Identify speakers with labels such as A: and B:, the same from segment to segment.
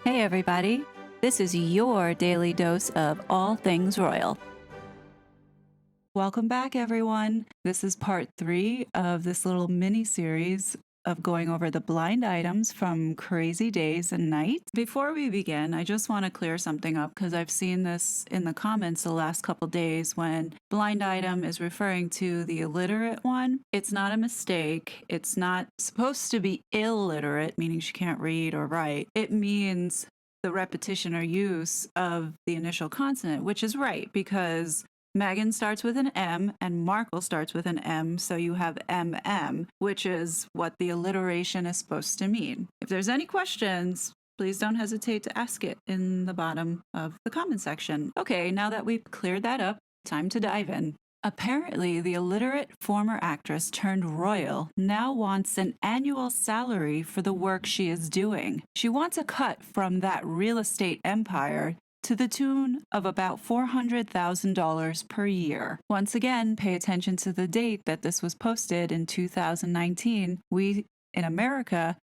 A: Hey everybody, this is your daily dose of all things royal. Welcome back everyone. This is part 3 of this little mini series of going over the blind items from Crazy Days and Nights. Before we begin, I just want to clear something up because I've seen this in the comments the last couple days when blind item is referring to the illiterate one. It's not a mistake. It's not supposed to be illiterate, meaning she can't read or write. It means the repetition or use of the initial consonant, which is right because Meghan starts with an M and Markle starts with an M, so you have MM, which is what the alliteration is supposed to mean. If there's any questions, please don't hesitate to ask it in the bottom of the comment section. Okay, now that we've cleared that up, time to dive in. Apparently, the illiterate former actress turned royal now wants an annual salary for the work she is doing. She wants a cut from that real estate empire to the tune of about $400,000 per year. Once again, pay attention to the date that this was posted in 2019. We, in America,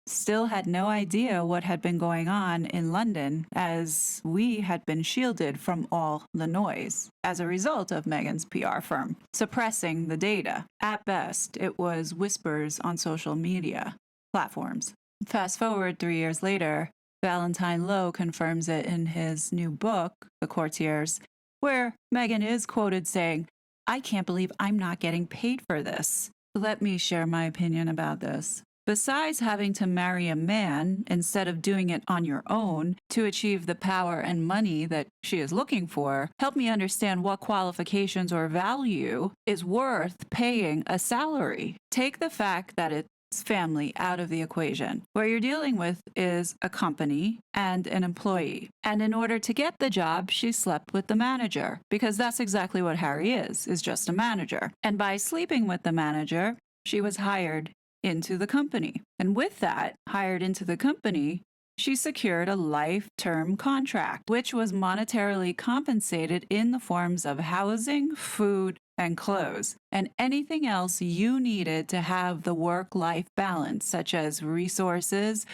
A: still had no idea what had been going on in London, as we had been shielded from all the noise as a result of Meghan's PR firm suppressing the data. At best, it was whispers on social media platforms. Fast forward 3 years later, Valentine Lowe confirms it in his new book, The Courtiers, where Meghan is quoted saying, "I can't believe I'm not getting paid for this." Let me share my opinion about this. Besides having to marry a man instead of doing it on your own to achieve the power and money that she is looking for, help me understand what qualifications or value is worth paying a salary. Take the fact that it's family out of the equation. What you're dealing with is a company and an employee. And in order to get the job, she slept with the manager, because that's exactly what Harry is just a manager. And by sleeping with the manager, she was hired into the company. And with that, hired into the company, she secured a life-term contract, which was monetarily compensated in the forms of housing, food, and clothes, and anything else you needed to have the work-life balance, such as resources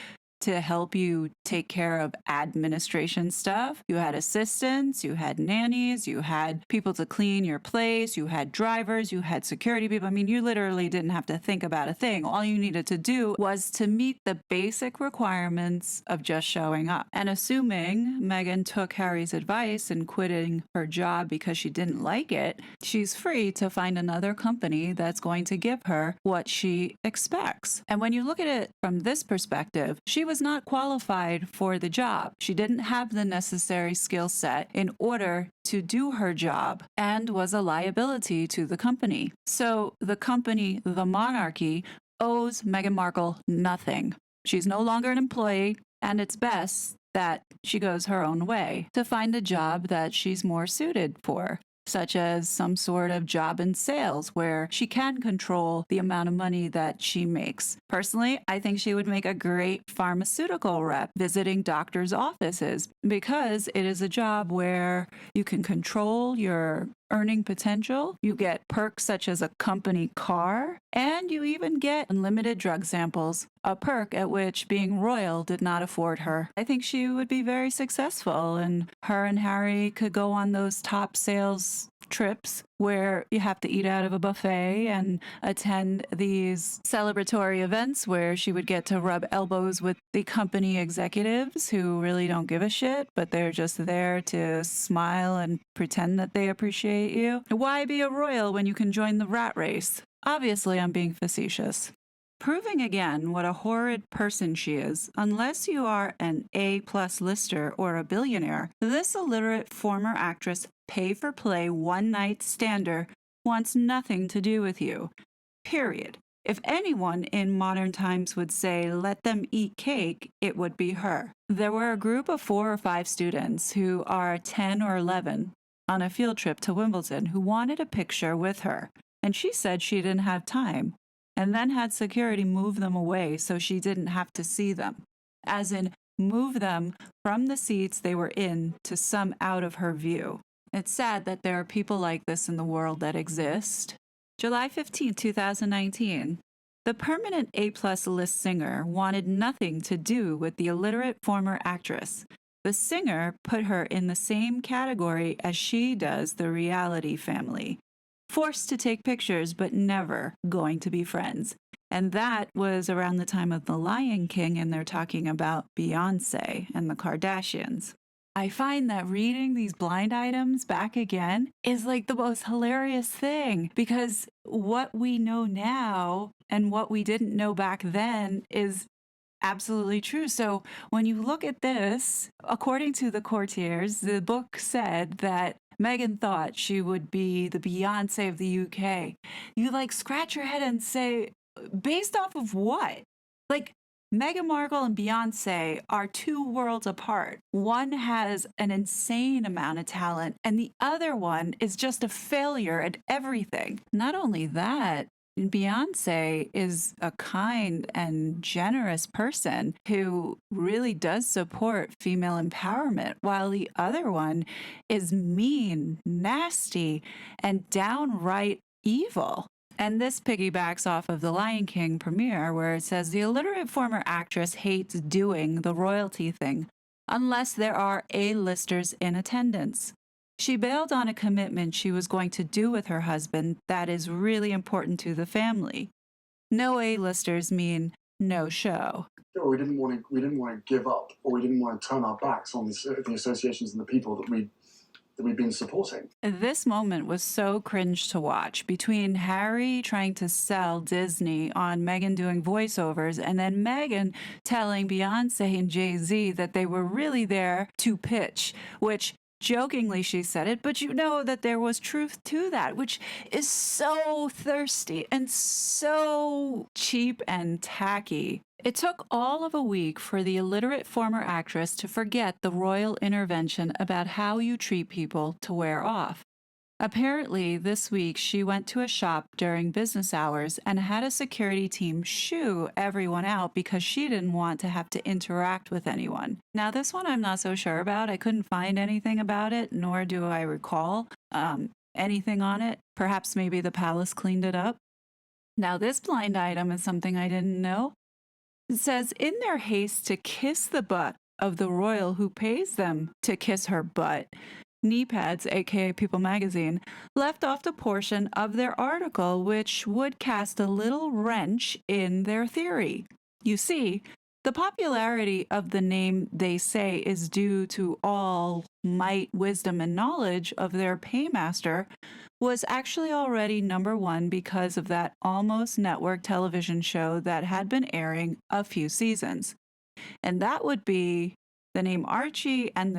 A: to help you take care of administration stuff. You had assistants, you had nannies, you had people to clean your place, you had drivers, you had security people. I mean, you literally didn't have to think about a thing. All you needed to do was to meet the basic requirements of just showing up. And assuming Meghan took Harry's advice and quitting her job because she didn't like it, she's free to find another company that's going to give her what she expects. And when you look at it from this perspective, she was not qualified for the job. She didn't have the necessary skill set in order to do her job and was a liability to the company. So the company, the monarchy, owes Meghan Markle nothing. She's no longer an employee, and it's best that she goes her own way to find a job that she's more suited for, such as some sort of job in sales where she can control the amount of money that she makes. Personally, I think she would make a great pharmaceutical rep visiting doctors' offices, because it is a job where you can control your earning potential. You get perks such as a company car, and you even get unlimited drug samples, a perk at which being royal did not afford her. I think she would be very successful, and her and Harry could go on those top sales trips where you have to eat out of a buffet and attend these celebratory events where she would get to rub elbows with the company executives who really don't give a shit, but they're just there to smile and pretend that they appreciate you. Why be a royal when you can join the rat race? Obviously, I'm being facetious. Proving again what a horrid person she is, unless you are an A-plus lister or a billionaire, this illiterate former actress pay-for-play one-night stander wants nothing to do with you. Period. If anyone in modern times would say, let them eat cake, it would be her. There were a group of 4 or 5 students who are 10 or 11 on a field trip to Wimbledon who wanted a picture with her, and she said she didn't have time, and then had security move them away so she didn't have to see them. As in, move them from the seats they were in to some out of her view. It's sad that there are people like this in the world that exist. July 15, 2019. The permanent A-plus list singer wanted nothing to do with the illiterate former actress. The singer put her in the same category as she does the reality family. Forced to take pictures, but never going to be friends. And that was around the time of The Lion King, and they're talking about Beyonce and the Kardashians. I find that reading these blind items back again is like the most hilarious thing, because what we know now and what we didn't know back then is absolutely true. So when you look at this, according to the courtiers, the book said that Meghan thought she would be the Beyonce of the UK. You like scratch your head and say, based off of what? Like, Meghan Markle and Beyonce are two worlds apart. One has an insane amount of talent, and the other one is just a failure at everything. Not only that, Beyonce is a kind and generous person who really does support female empowerment, while the other one is mean, nasty, and downright evil. And this piggybacks off of the Lion King premiere, where it says the illiterate former actress hates doing the royalty thing unless there are A-listers in attendance. She bailed on a commitment she was going to do with her husband that is really important to the family. No A-listers mean no show.
B: We didn't want to give up, or we didn't want to turn our backs on the associations and the people that we've been supporting.
A: This moment was so cringe to watch, between Harry trying to sell Disney on Meghan doing voiceovers, and then Meghan telling Beyonce and Jay-Z that they were really there to pitch, which jokingly she said it, but you know that there was truth to that, which is so thirsty and so cheap and tacky. It took all of a week for the illiterate former actress to forget the royal intervention about how you treat people to wear off. Apparently, this week she went to a shop during business hours and had a security team shoo everyone out because she didn't want to have to interact with anyone. Now, this one I'm not so sure about. I couldn't find anything about it, nor do I recall anything on it. Perhaps maybe the palace cleaned it up. Now, this blind item is something I didn't know. It says, in their haste to kiss the butt of the royal who pays them to kiss her butt, Knee Pads, aka People Magazine, left off the portion of their article which would cast a little wrench in their theory. You see, the popularity of the name, they say, is due to all might, wisdom, and knowledge of their paymaster, was actually already number one because of that almost network television show that had been airing a few seasons. And that would be the name Archie and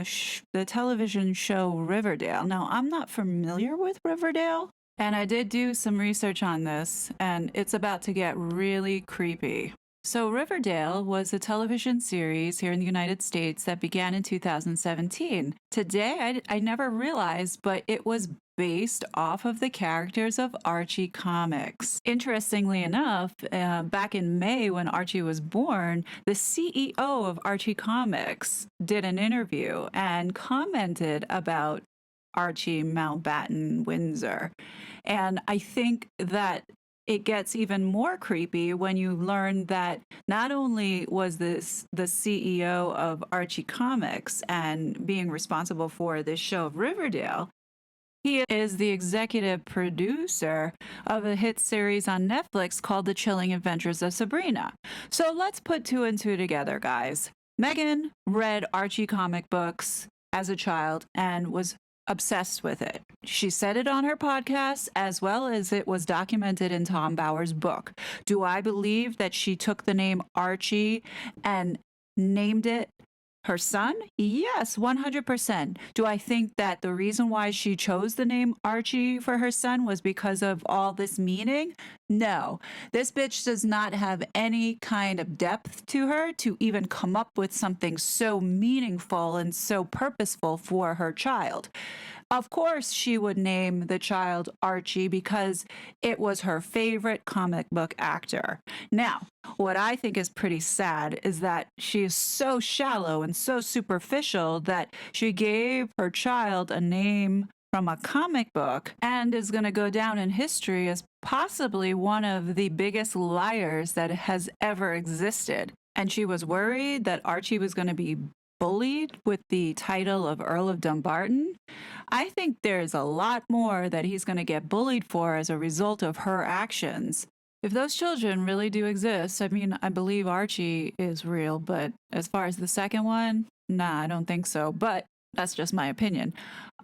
A: the television show Riverdale. Now, I'm not familiar with Riverdale, and I did do some research on this, and it's about to get really creepy. So Riverdale was a television series here in the United States that began in 2017. Today, I never realized, but it was based off of the characters of Archie comics. Interestingly enough, back in May when Archie was born, the CEO of Archie Comics did an interview and commented about Archie Mountbatten Windsor. And I think that it gets even more creepy when you learn that not only was this the CEO of Archie Comics and being responsible for this show of Riverdale, he is the executive producer of a hit series on Netflix called The Chilling Adventures of Sabrina. So let's put two and two together, guys. Meghan read Archie comic books as a child and was obsessed with it. She said it on her podcast, as well as it was documented in Tom Bower's book. Do I believe that she took the name Archie and named it her son? Yes, 100%. Do I think that the reason why she chose the name Archie for her son was because of all this meaning? No. This bitch does not have any kind of depth to her to even come up with something so meaningful and so purposeful for her child. Of course, she would name the child Archie because it was her favorite comic book actor. Now, what I think is pretty sad is that she is so shallow and so superficial that she gave her child a name from a comic book and is going to go down in history as possibly one of the biggest liars that has ever existed. And she was worried that Archie was going to be bullied with the title of Earl of Dumbarton. I think there's a lot more that he's going to get bullied for as a result of her actions. If those children really do exist, I mean, I believe Archie is real, but as far as the second one, nah, I don't think so. But that's just my opinion.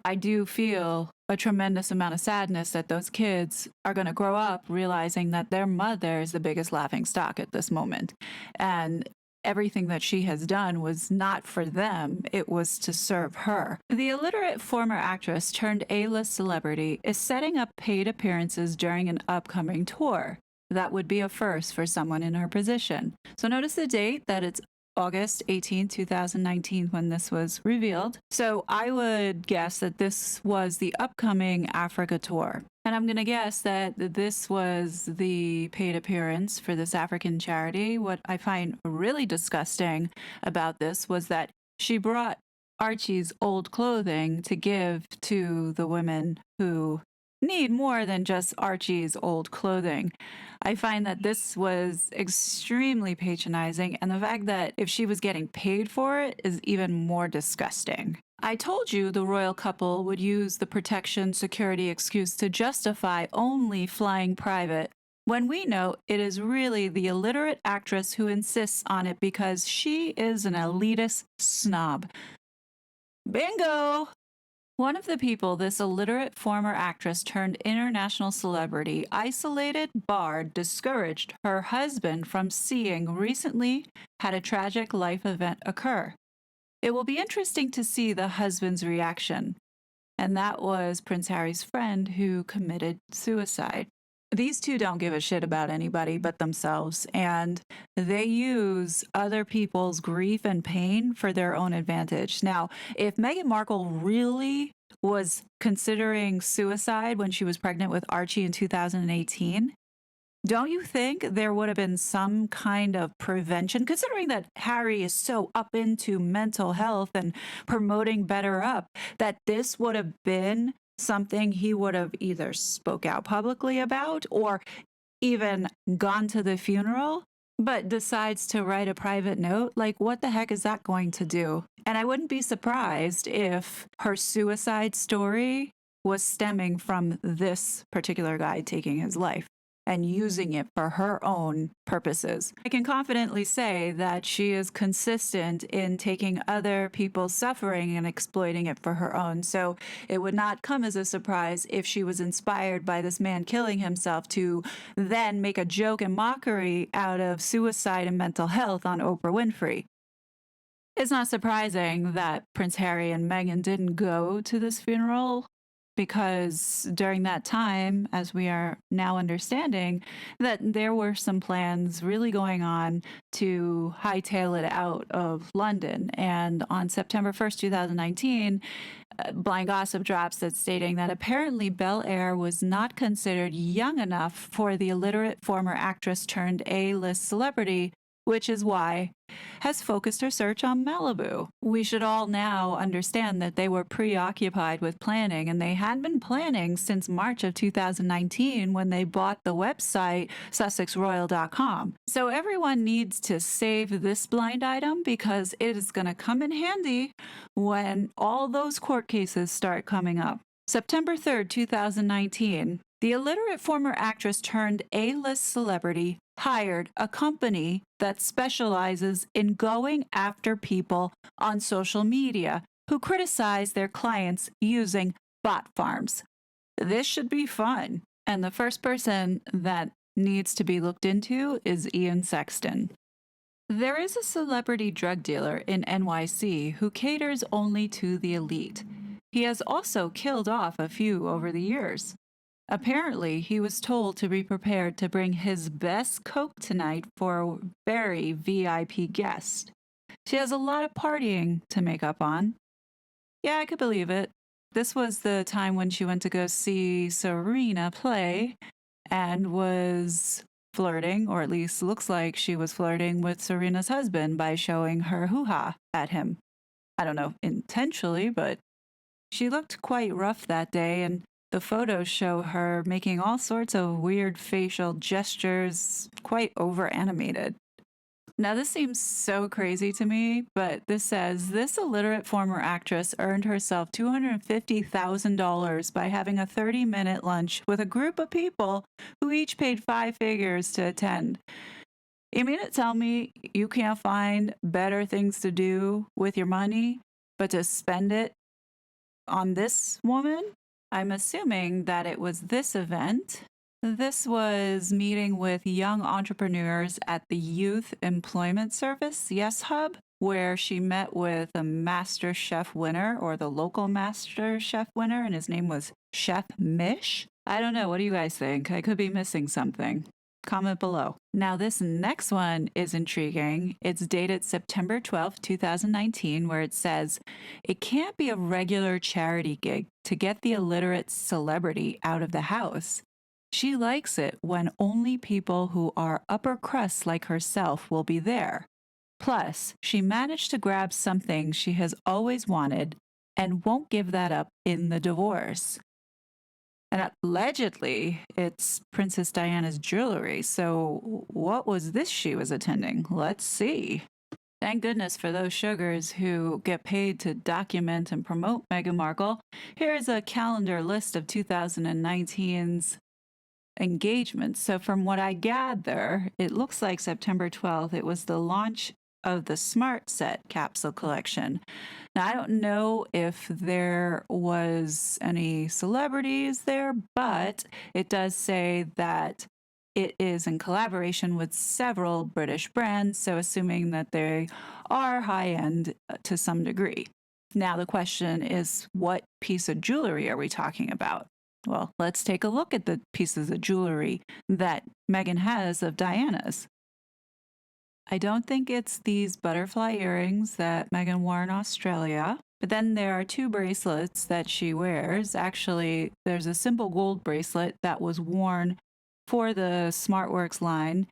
A: I do feel a tremendous amount of sadness that those kids are going to grow up realizing that their mother is the biggest laughing stock at this moment. And everything that she has done was not for them, it was to serve her. The illiterate former actress turned A-list celebrity is setting up paid appearances during an upcoming tour. That would be a first for someone in her position. So notice the date that it's August 18, 2019, when this was revealed. So I would guess that this was the upcoming Africa tour. And I'm going to guess that this was the paid appearance for this African charity. What I find really disgusting about this was that she brought Archie's old clothing to give to the women who need more than just Archie's old clothing. I find that this was extremely patronizing, and the fact that if she was getting paid for it is even more disgusting. I told you the royal couple would use the protection security excuse to justify only flying private, when we know it is really the illiterate actress who insists on it because she is an elitist snob. Bingo! One of the people this illiterate former actress turned international celebrity isolated, barred, discouraged her husband from seeing recently had a tragic life event occur. It will be interesting to see the husband's reaction, and that was Prince Harry's friend who committed suicide. These two don't give a shit about anybody but themselves, and they use other people's grief and pain for their own advantage. Now, if Meghan Markle really was considering suicide when she was pregnant with Archie in 2018, don't you think there would have been some kind of prevention, considering that Harry is so up into mental health and promoting Better Up, that this would have been something he would have either spoke out publicly about or even gone to the funeral, but decides to write a private note? Like, what the heck is that going to do? And I wouldn't be surprised if her suicide story was stemming from this particular guy taking his life and using it for her own purposes. I can confidently say that she is consistent in taking other people's suffering and exploiting it for her own. So it would not come as a surprise if she was inspired by this man killing himself to then make a joke and mockery out of suicide and mental health on Oprah Winfrey. It's not surprising that Prince Harry and Meghan didn't go to this funeral, because during that time, as we are now understanding, that there were some plans really going on to hightail it out of London. And on September 1st, 2019, Blind Gossip drops that stating that apparently Bel Air was not considered young enough for the illiterate former actress turned A-list celebrity, which is why has focused her search on Malibu. We should all now understand that they were preoccupied with planning, and they had been planning since March of 2019 when they bought the website sussexroyal.com. So everyone needs to save this blind item because it is going to come in handy when all those court cases start coming up. September 3rd, 2019, the illiterate former actress turned A-list celebrity hired a company that specializes in going after people on social media who criticize their clients using bot farms. This should be fun. And the first person that needs to be looked into is Ian Sexton. There is a celebrity drug dealer in NYC who caters only to the elite. He has also killed off a few over the years. Apparently, he was told to be prepared to bring his best Coke tonight for a very VIP guest. She has a lot of partying to make up on. Yeah, I could believe it. This was the time when she went to go see Serena play and was flirting, or at least looks like she was flirting with Serena's husband by showing her hoo-ha at him. I don't know intentionally, but She looked quite rough that day, and the photos show her making all sorts of weird facial gestures, quite over animated. Now, this seems so crazy to me, but this says this illiterate former actress earned herself $250,000 by having a 30-minute lunch with a group of people who each paid five figures to attend. You mean to tell me you can't find better things to do with your money, but to spend it on this woman? I'm assuming that it was this event. This was meeting with young entrepreneurs at the Youth Employment Service, Yes Hub, where she met with a Master Chef winner or the local Master Chef winner, and his name was Chef Mish. I don't know. What do you guys think? I could be missing something. Comment below. Now, this next one is intriguing. It's dated September 12th, 2019, where it says, it can't be a regular charity gig to get the illiterate celebrity out of the house. She likes it when only people who are upper crust like herself will be there. Plus, she managed to grab something she has always wanted and won't give that up in the divorce. And allegedly, it's Princess Diana's jewelry. So, what was this she was attending? Let's see. Thank goodness for those sugars who get paid to document and promote Meghan Markle. Here's a calendar list of 2019's engagements. So, from what I gather, it looks like September 12th, it was the launch of the Smart Set capsule collection. Now, I don't know if there was any celebrities there, but it does say that it is in collaboration with several British brands, so assuming that they are high-end to some degree. Now, the question is, what piece of jewelry are we talking about? Well, let's take a look at the pieces of jewelry that Meghan has of Diana's. I don't think it's these butterfly earrings that Meghan wore in Australia. But then there are two bracelets that she wears. Actually, there's a simple gold bracelet that was worn for the SmartWorks line.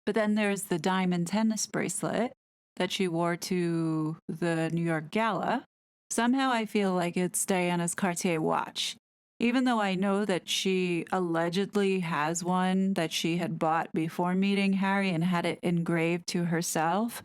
A: But then there's the diamond tennis bracelet that she wore to the New York Gala. Somehow I feel like it's Diana's Cartier watch. Even though I know that she allegedly has one that she had bought before meeting Harry and had it engraved to herself,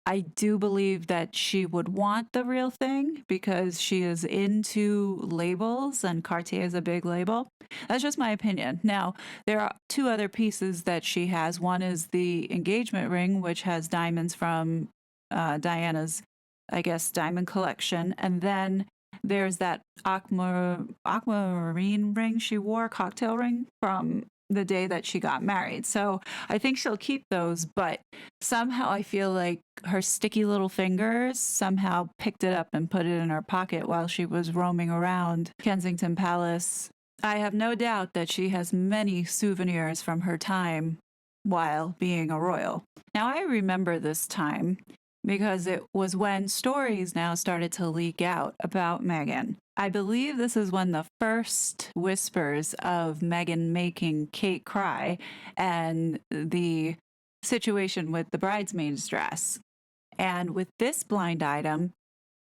A: I do believe that she would want the real thing because she is into labels and Cartier is a big label. That's just my opinion. Now, there are two other pieces that she has. One is the engagement ring, which has diamonds from Diana's, I guess, diamond collection. And then there's that aquamarine ring she wore, cocktail ring, from the day that she got married. So I think she'll keep those, but somehow I feel like her sticky little fingers somehow picked it up and put it in her pocket while she was roaming around Kensington Palace. I have no doubt that she has many souvenirs from her time while being a royal. Now, I remember this time because it was when stories now started to leak out about Meghan. I believe this is when the first whispers of Meghan making Kate cry and the situation with the bridesmaid's dress. And with this blind item,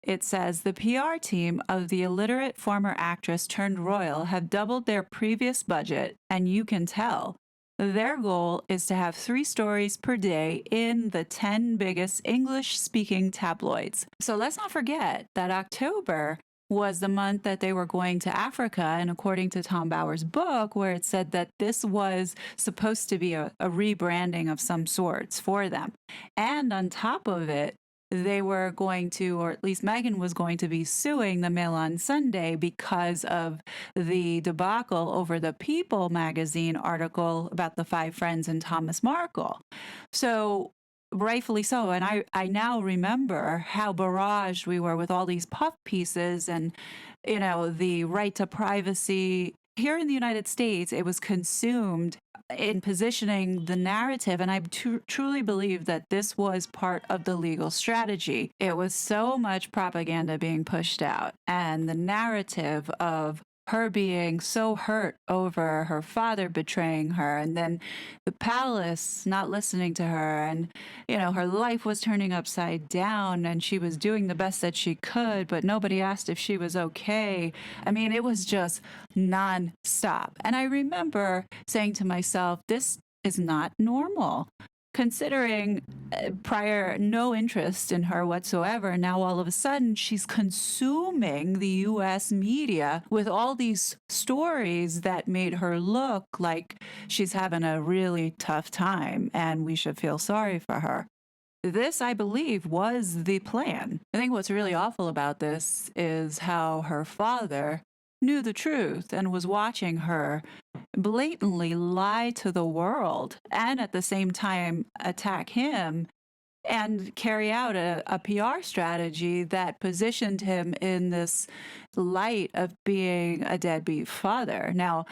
A: it says the PR team of the illiterate former actress turned royal have doubled their previous budget, and you can tell. Their goal is to have 3 stories per day in the 10 biggest English-speaking tabloids. So let's not forget that October was the month that they were going to Africa, and according to Tom Bauer's book, where it said that this was supposed to be a rebranding of some sorts for them. And on top of it, they were going to, or at least Meghan was going to be suing the Mail on Sunday because of the debacle over the People magazine article about the 5 friends and Thomas Markle. So rightfully so. And I now remember how barraged we were with all these puff pieces and, you know, the right to privacy. Here in the United States, it was consumed in positioning the narrative, and I truly believe that this was part of the legal strategy. It was so much propaganda being pushed out, and the narrative of her being so hurt over her father betraying her, and then the palace not listening to her, and her life was turning upside down, and she was doing the best that she could, but nobody asked if she was okay. I mean, it was just nonstop. And I remember saying to myself, this is not normal. Considering prior no interest in her whatsoever, now all of a sudden she's consuming the US media with all these stories that made her look like she's having a really tough time and we should feel sorry for her. This, I believe, was the plan. I think what's really awful about this is how her father knew the truth and was watching her blatantly lie to the world and at the same time attack him and carry out a PR strategy that positioned him in this light of being a deadbeat father. Now,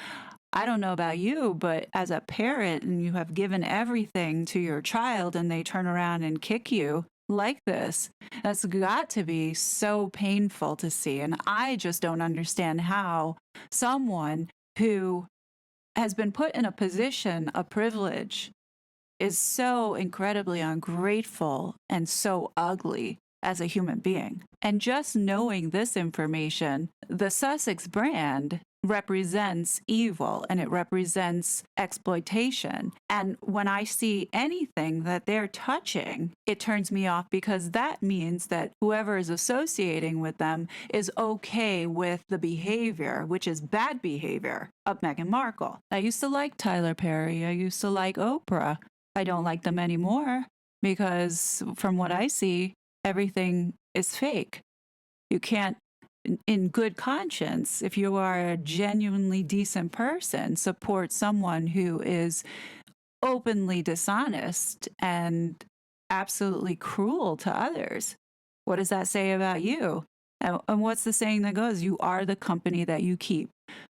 A: I don't know about you, but as a parent and you have given everything to your child and they turn around and kick you like this, that's got to be so painful to see. And I just don't understand how someone who has been put in a position of privilege is so incredibly ungrateful and so ugly as a human being. And just knowing this information, the Sussex brand represents evil and it represents exploitation. And when I see anything that they're touching, it turns me off because that means that whoever is associating with them is okay with the behavior, which is bad behavior, of Meghan Markle. I used to like Tyler Perry. I used to like Oprah. I don't like them anymore because from what I see, everything is fake. You can't, in good conscience, if you are a genuinely decent person, support someone who is openly dishonest and absolutely cruel to others. What does that say about you? And what's the saying that goes, you are the company that you keep?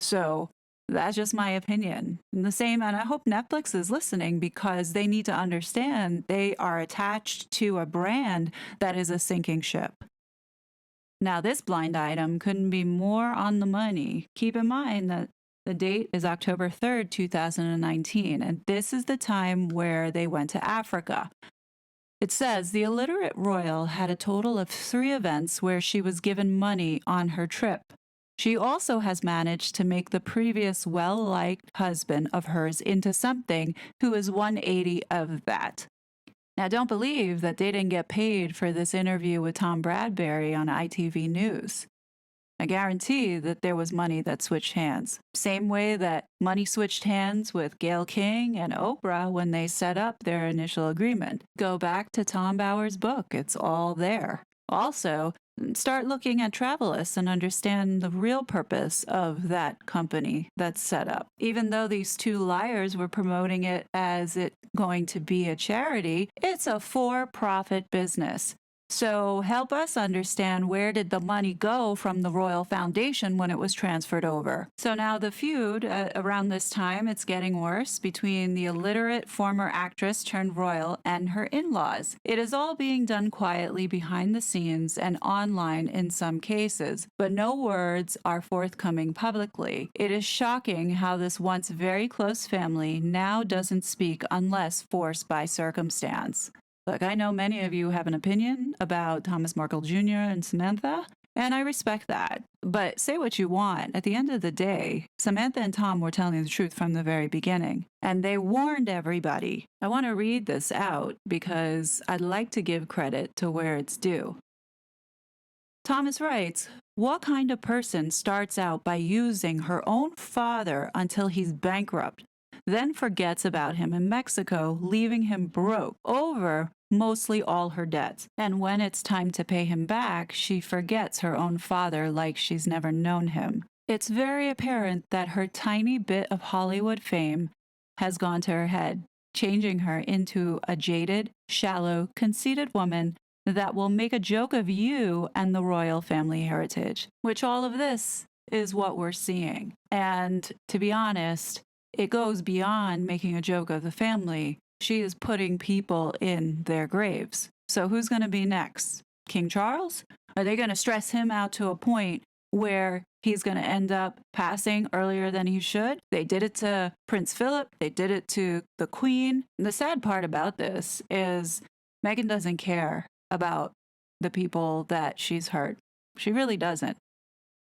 A: So that's just my opinion. And the same, and I hope Netflix is listening because they need to understand they are attached to a brand that is a sinking ship. Now, this blind item couldn't be more on the money. Keep in mind that the date is October 3rd, 2019, and this is the time where they went to Africa. It says the illiterate royal had a total of 3 events where she was given money on her trip. She also has managed to make the previous well-liked husband of hers into something who is 180 of that. Now, don't believe that they didn't get paid for this interview with Tom Bradbury on ITV News. I guarantee that there was money that switched hands. Same way that money switched hands with Gayle King and Oprah when they set up their initial agreement. Go back to Tom Bauer's book. It's all there. Also, start looking at Travelist and understand the real purpose of that company that's set up. Even though these 2 liars were promoting it as it going to be a charity, it's a for-profit business. So help us understand, where did the money go from the Royal Foundation when it was transferred over? So now the feud around this time, it's getting worse between the illiterate former actress turned royal and her in-laws. It is all being done quietly behind the scenes and online in some cases, but no words are forthcoming publicly. It is shocking how this once very close family now doesn't speak unless forced by circumstance. Look, I know many of you have an opinion about Thomas Markle Jr. and Samantha, and I respect that. But say what you want. At the end of the day, Samantha and Tom were telling the truth from the very beginning, and they warned everybody. I want to read this out because I'd like to give credit to where it's due. Thomas writes, "What kind of person starts out by using her own father until he's bankrupt, then forgets about him in Mexico, leaving him broke over mostly all her debts. And when it's time to pay him back, she forgets her own father like she's never known him. It's very apparent that her tiny bit of Hollywood fame has gone to her head, changing her into a jaded, shallow, conceited woman that will make a joke of you and the royal family heritage," which all of this is what we're seeing. And to be honest, it goes beyond making a joke of the family. She is putting people in their graves. So who's going to be next? King Charles? Are they going to stress him out to a point where he's going to end up passing earlier than he should. They did it to Prince Philip. They did it to the Queen. And the sad part about this is Meghan doesn't care about the people that she's hurt. She really doesn't.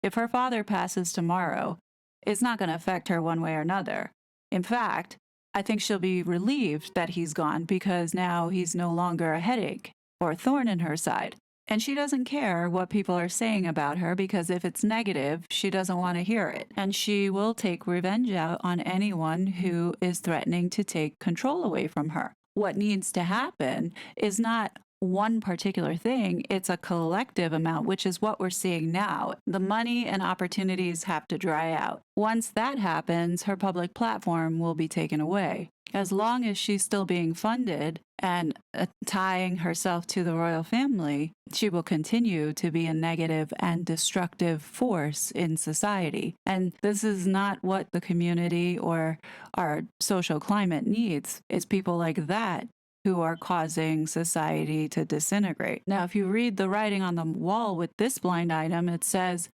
A: If her father passes tomorrow, it's not going to affect her one way or another. In fact, I think she'll be relieved that he's gone because now he's no longer a headache or a thorn in her side. And she doesn't care what people are saying about her because if it's negative, she doesn't want to hear it. And she will take revenge out on anyone who is threatening to take control away from her. What needs to happen is not one particular thing, it's a collective amount, which is what we're seeing now. The money and opportunities have to dry out. Once that happens, her public platform will be taken away. As long as she's still being funded and tying herself to the royal family, she will continue to be a negative and destructive force in society. And this is not what the community or our social climate needs. It's people like that who are causing society to disintegrate. Now, if you read the writing on the wall with this blind item, it says,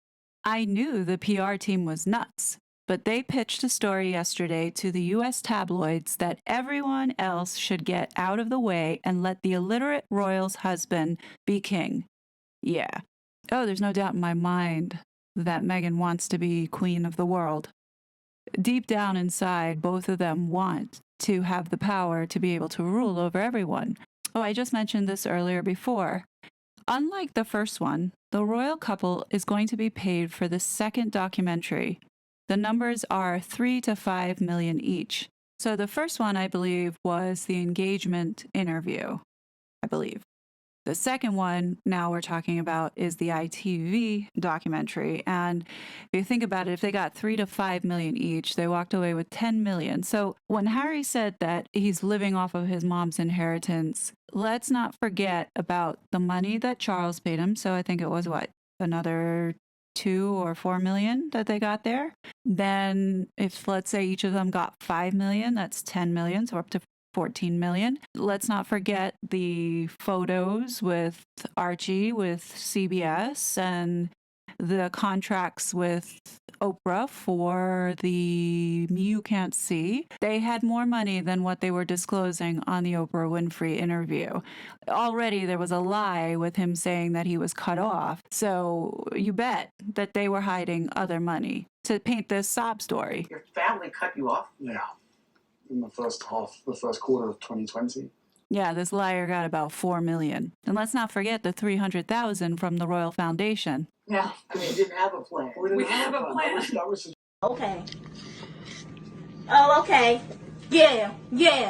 A: I knew the PR team was nuts, but they pitched a story yesterday to the US tabloids that everyone else should get out of the way and let the illiterate royal's husband be king. Yeah. Oh, there's no doubt in my mind that Meghan wants to be queen of the world. Deep down inside, both of them want to have the power to be able to rule over everyone. Oh, I just mentioned this earlier before. Unlike the first one, the royal couple is going to be paid for the second documentary. The numbers are 3 to 5 million each. So the first one, I believe, was the engagement interview, I believe. The second one, now we're talking about, is the ITV documentary. And if you think about it, if they got 3 to 5 million each, they walked away with 10 million. So when Harry said that he's living off of his mom's inheritance, let's not forget about the money that Charles paid him. So I think it was another 2 or 4 million that they got there. Then if, let's say, each of them got 5 million, that's 10 million. So we're up to 14 million. Let's not forget the photos with Archie, with CBS, and the contracts with Oprah for the You Can't See. They had more money than what they were disclosing on the Oprah Winfrey interview. Already there was a lie with him saying that he was cut off. So you bet that they were hiding other money to paint this sob story.
C: Your family cut you off?
B: Yeah. In the first quarter of 2020.
A: Yeah, this liar got about 4 million. And let's not forget the 300,000 from the Royal Foundation.
C: Yeah, I mean, you didn't have a plan.
B: We didn't have a plan. That was
D: Okay. Oh, okay. Yeah.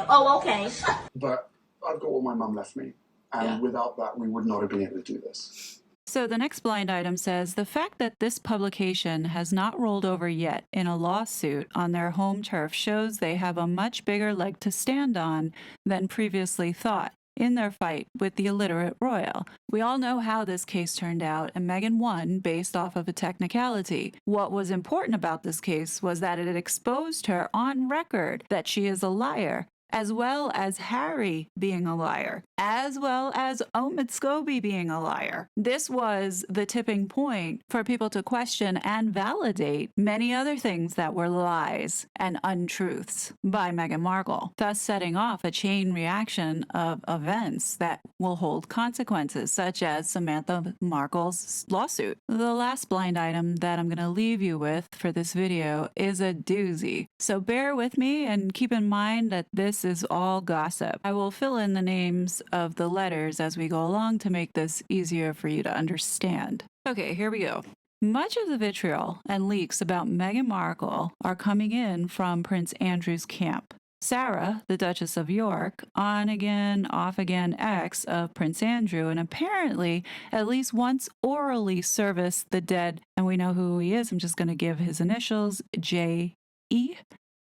D: Oh, okay.
B: But I've got what my mum left me. And without that, we would not have been able to do this.
A: So the next blind item says, the fact that this publication has not rolled over yet in a lawsuit on their home turf shows they have a much bigger leg to stand on than previously thought in their fight with the illiterate royal. We all know how this case turned out, and Meghan won based off of a technicality. What was important about this case was that it exposed her on record that she is a liar, as well as Harry being a liar, as well as Omid Scobie being a liar. This was the tipping point for people to question and validate many other things that were lies and untruths by Meghan Markle, thus setting off a chain reaction of events that will hold consequences, such as Samantha Markle's lawsuit. The last blind item that I'm going to leave you with for this video is a doozy. So bear with me and keep in mind that this is all gossip. I will fill in the names of the letters as we go along to make this easier for you to understand. Okay, here we go. Much of the vitriol and leaks about Meghan Markle are coming in from Prince Andrew's camp. Sarah, the Duchess of York, on again, off again ex of Prince Andrew, and apparently at least once orally serviced the dead, and we know who he is. I'm just going to give his initials, J.E.,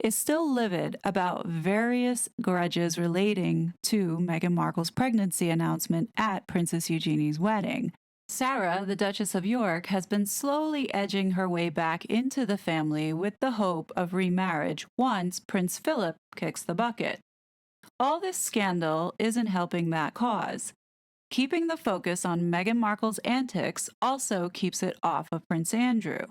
A: is still livid about various grudges relating to Meghan Markle's pregnancy announcement at Princess Eugenie's wedding. Sarah, the Duchess of York, has been slowly edging her way back into the family with the hope of remarriage once Prince Philip kicks the bucket. All this scandal isn't helping that cause. keeping the focus on Meghan Markle's antics also keeps it off of Prince Andrew.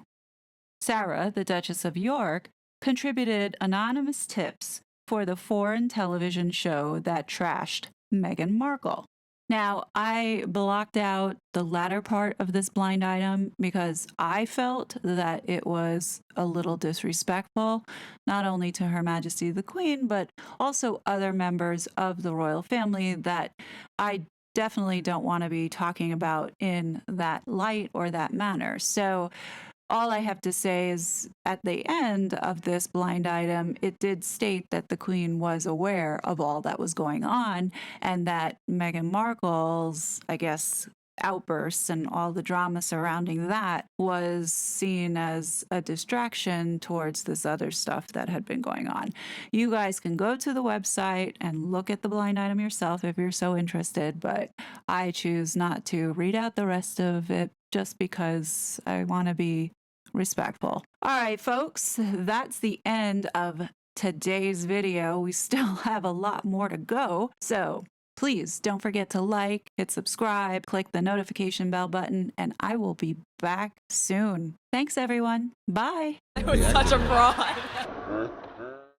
A: Sarah, the Duchess of York, contributed anonymous tips for the foreign television show that trashed Meghan Markle. Now, I blocked out the latter part of this blind item because I felt that it was a little disrespectful, not only to Her Majesty the Queen, but also other members of the royal family that I definitely don't want to be talking about in that light or that manner. So all I have to say is at the end of this blind item, it did state that the Queen was aware of all that was going on and that Meghan Markle's, I guess, outbursts and all the drama surrounding that was seen as a distraction towards this other stuff that had been going on. You guys can go to the website and look at the blind item yourself if you're so interested, but I choose not to read out the rest of it just because I want to be respectful. All right, folks, that's the end of today's video. We still have a lot more to go, so please don't forget to like, hit subscribe, click the notification bell button, and I will be back soon. Thanks, everyone. Bye.
E: I was such a fraud.